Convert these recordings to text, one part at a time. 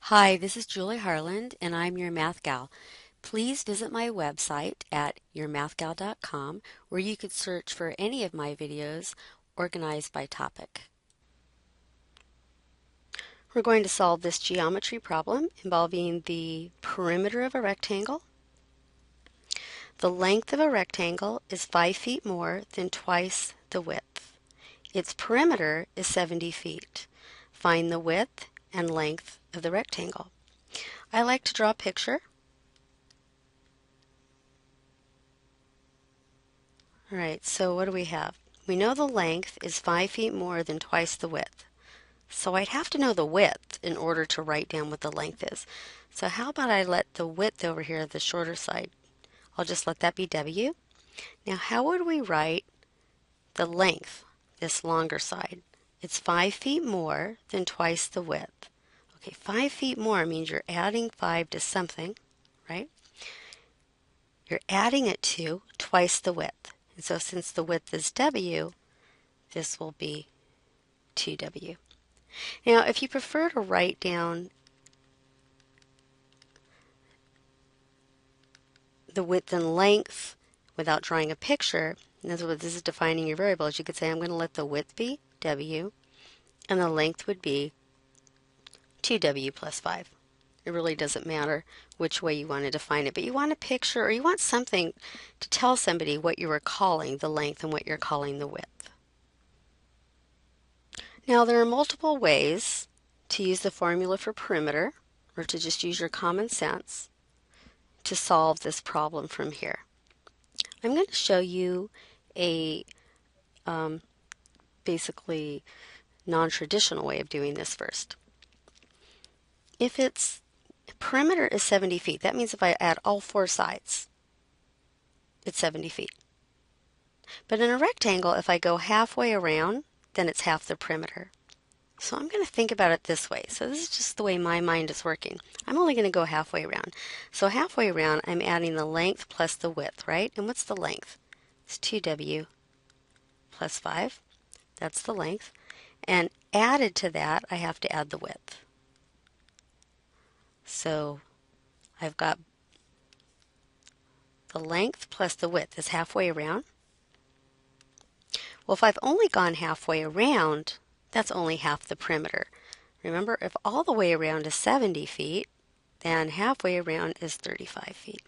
Hi, this is Julie Harland, and I'm your math gal. Please visit my website at yourmathgal.com where you could search for any of my videos organized by topic. We're going to solve this geometry problem involving the perimeter of a rectangle. The length of a rectangle is 5 feet more than twice the width. Its perimeter is 70 feet. Find the width and length of the rectangle. I like to draw a picture. All right, so what do we have? We know the length is 5 feet more than twice the width. So I'd have to know the width in order to write down what the length is. So how about I let the width over here, the shorter side, I'll just let that be W. Now how would we write the length, this longer side? It's 5 feet more than twice the width. Okay, 5 feet more means you're adding 5 to something, right? You're adding it to twice the width. And so since the width is W, this will be 2W. Now, if you prefer to write down the width and length without drawing a picture, in other words, this is defining your variables, you could say I'm going to let the width be W, and the length would be 2W plus 5. It really doesn't matter which way you want to define it, but you want a picture or you want something to tell somebody what you are calling the length and what you're calling the width. Now there are multiple ways to use the formula for perimeter, or to just use your common sense to solve this problem from here. I'm going to show you a basically non-traditional way of doing this first. If its perimeter is 70 feet, that means if I add all four sides, it's 70 feet. But in a rectangle, if I go halfway around, then it's half the perimeter. So I'm going to think about it this way. So this is just the way my mind is working. I'm only going to go halfway around. So halfway around, I'm adding the length plus the width, right? And what's the length? It's 2W plus 5. That's the length. And added to that, I have to add the width. So I've got the length plus the width is halfway around. Well, if I've only gone halfway around, that's only half the perimeter. Remember, if all the way around is 70 feet, then halfway around is 35 feet.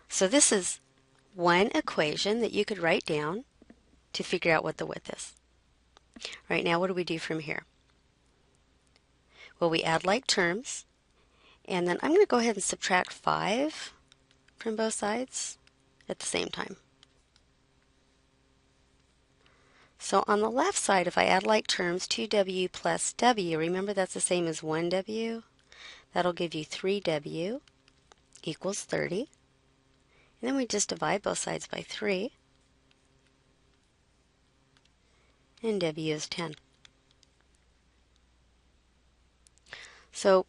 So this is one equation that you could write down to figure out what the width is. Right now, what do we do from here? Well, we add like terms, and then I'm going to go ahead and subtract 5 from both sides at the same time. So on the left side, if I add like terms, 2W plus W, remember that's the same as 1W. That'll give you 3W equals 30. And then we just divide both sides by 3. And W is 10. So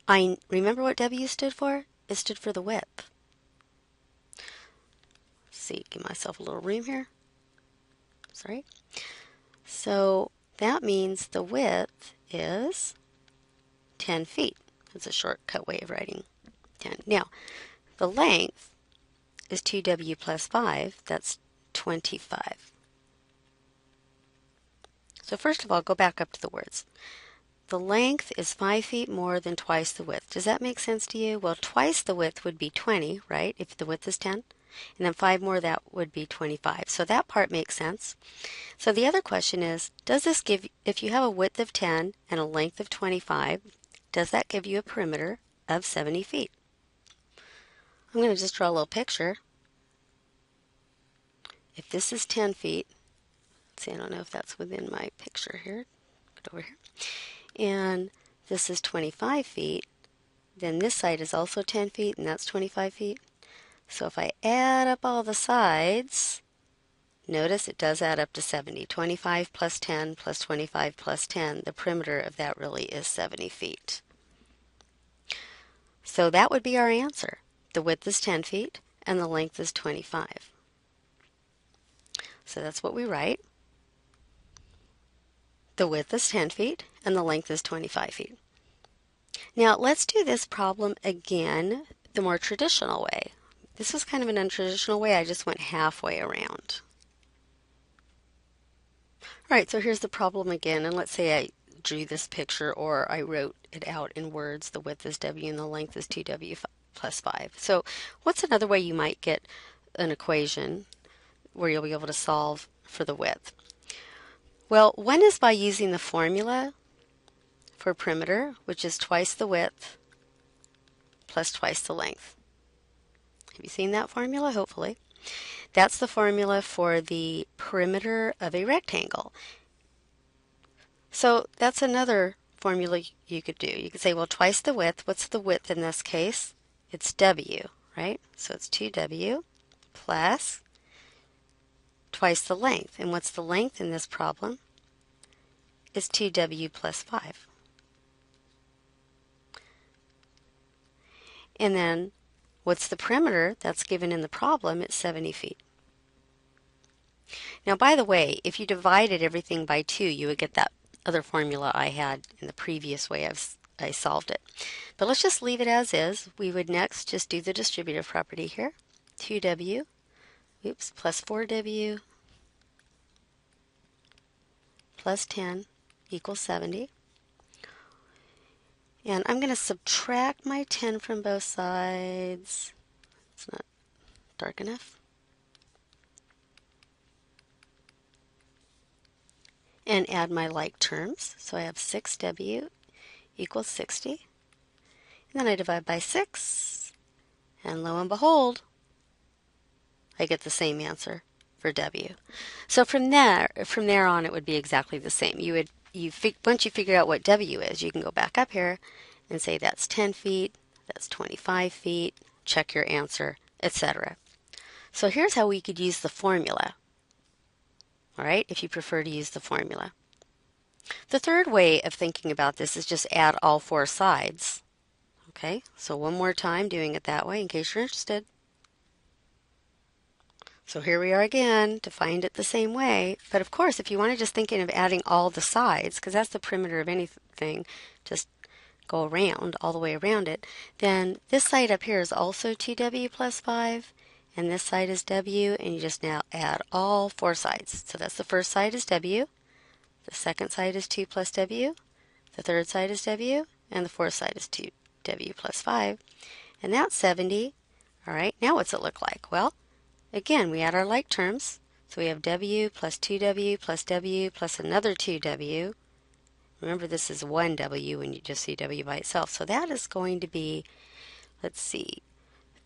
I remember what W stood for? It stood for the width. Let's see, give myself a little room here. Sorry. So that means the width is 10 feet. That's a shortcut way of writing 10. Now, the length is 2W plus 5. That's 25. So first of all, go back up to the words. The length is 5 feet more than twice the width. Does that make sense to you? Well, twice the width would be 20, right, if the width is 10? And then 5 more, that would be 25. So that part makes sense. So the other question is, does this give, if you have a width of 10 and a length of 25, does that give you a perimeter of 70 feet? I'm going to just draw a little picture. If this is 10 feet, let's see, I don't know if that's within my picture here. Get over here. And this is 25 feet, then this side is also 10 feet, and that's 25 feet. So if I add up all the sides, notice it does add up to 70. 25 plus 10 plus 25 plus 10, the perimeter of that really is 70 feet. So that would be our answer. The width is 10 feet, and the length is 25. So that's what we write. The width is 10 feet and the length is 25 feet. Now let's do this problem again the more traditional way. This was kind of an untraditional way. I just went halfway around. All right, so here's the problem again, and let's say I drew this picture or I wrote it out in words. The width is W and the length is 2W plus 5. So what's another way you might get an equation where you'll be able to solve for the width? Well, one is by using the formula for perimeter, which is twice the width plus twice the length. Have you seen that formula? Hopefully. That's the formula for the perimeter of a rectangle. So that's another formula you could do. You could say, well, twice the width. What's the width in this case? It's W, right? So it's 2W plus twice the length. And what's the length in this problem? It's 2W plus 5. And then what's the perimeter that's given in the problem? It's 70 feet. Now, by the way, if you divided everything by 2, you would get that other formula I had in the previous way I solved it. But let's just leave it as is. We would next just do the distributive property here. 2W, plus 4W plus 10 equals 70. And I'm going to subtract my 10 from both sides. It's not dark enough. And add my like terms. So I have 6W equals 60. And then I divide by 6. And lo and behold, I get the same answer for W. So from there on, it would be exactly the same. Once you figure out what W is, you can go back up here and say that's 10 feet, that's 25 feet, check your answer, etc. So here's how we could use the formula. All right, if you prefer to use the formula. The third way of thinking about this is just add all four sides. Okay, so one more time doing it that way in case you're interested. So here we are again to find it the same way. But of course, if you want to just thinking of adding all the sides, because that's the perimeter of anything, just go around, all the way around it, then this side up here is also 2W plus 5. And this side is W, and you just now add all four sides. So that's the first side is W, the second side is 2 plus W, the third side is W, and the fourth side is 2W plus 5. And that's 70. All right, now what's it look like? Well, again, we add our like terms. So we have W plus 2W plus W plus another 2W. Remember, this is 1W when you just see W by itself. So that is going to be, let's see,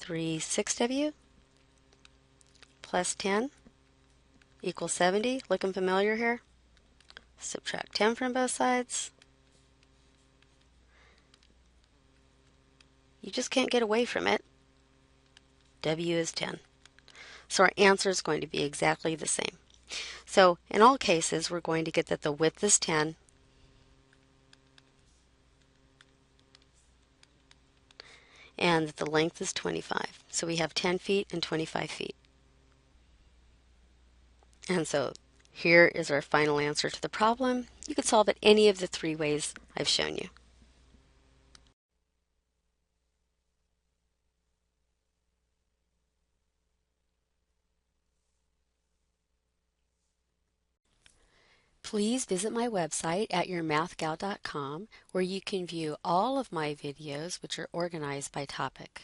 6W plus 10 equals 70. Looking familiar here? Subtract 10 from both sides. You just can't get away from it. W is 10. So our answer is going to be exactly the same. So in all cases, we're going to get that the width is 10 and that the length is 25. So we have 10 feet and 25 feet. And so here is our final answer to the problem. You could solve it any of the three ways I've shown you. Please visit my website at yourmathgal.com where you can view all of my videos which are organized by topic.